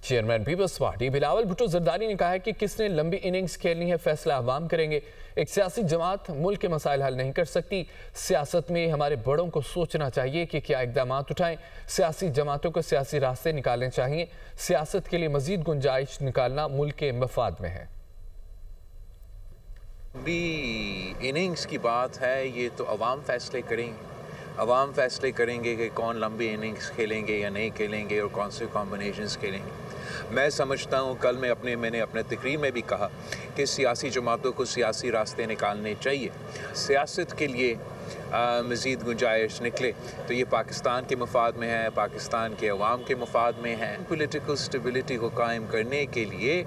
Chairman people's party Bilawal Bhutto Zardari ने कहा है कि किसने लंबी इनिंग्स खेलनी है फैसला अवाम करेंगे। एक सियासी जमात मुल्क के मसाइल हल नहीं कर सकती। सियासत में हमारे बड़ों को सोचना चाहिए कि क्या इकदाम उठाएं। सियासी जमातों को सियासी रास्ते निकालने चाहिए। सियासत के लिए मजीद गुंजाइश निकालना मुल्क के मफाद में है। भी इनिंग्स की बात है, ये तो अवाम फैसले करेंगे। अवाम फैसले करेंगे कि कौन लंबी इनिंग्स खेलेंगे या नहीं खेलेंगे और कौन से कॉम्बिनेशंस खेलेंगे। मैं समझता हूँ कल मैंने अपने तकरीर में भी कहा कि सियासी जमातों को सियासी रास्ते निकालने चाहिए। सियासत के लिए मज़ीद गुंजाइश निकले तो ये पाकिस्तान के मफाद में है, पाकिस्तान के अवाम के मफाद में है। पॉलिटिकल स्टेबिलिटी को कायम करने के लिए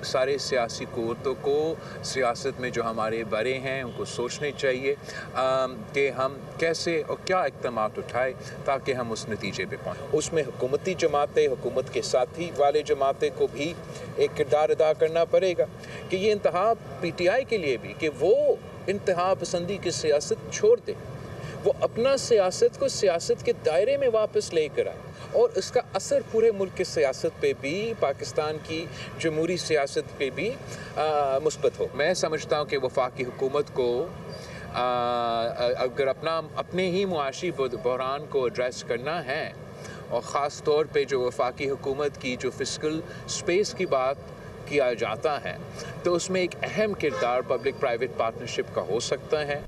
सारे सियासी क़ुव्वतों को सियासत में जो हमारे बड़े हैं उनको सोचने चाहिए कि हम कैसे और क्या इक़दाम उठाएं ताकि हम उस नतीजे पे पहुँचें। उसमें हुकूमती जमातें, हुकूमत के साथी वाले जमातें को भी एक किरदार अदा करना पड़ेगा कि ये इंतहा PTI के लिए भी कि वो इंतहा पसंदी की सियासत छोड़ दे, वो अपना सियासत को सियासत के दायरे में वापस लेकर आए और इसका असर पूरे मुल्क की सियासत पे भी, पाकिस्तान की जमहूरी सियासत पे भी मुस्बत हो। मैं समझता हूँ कि वफाकी हुकूमत को अगर अपने ही मुआशी बहरान को एड्रेस करना है और ख़ास तौर पे जो वफाकी हुकूमत की जो फिस्कल स्पेस की बात किया जाता है तो उसमें एक अहम किरदार पब्लिक प्राइवेट पार्टनरशिप का हो सकता है।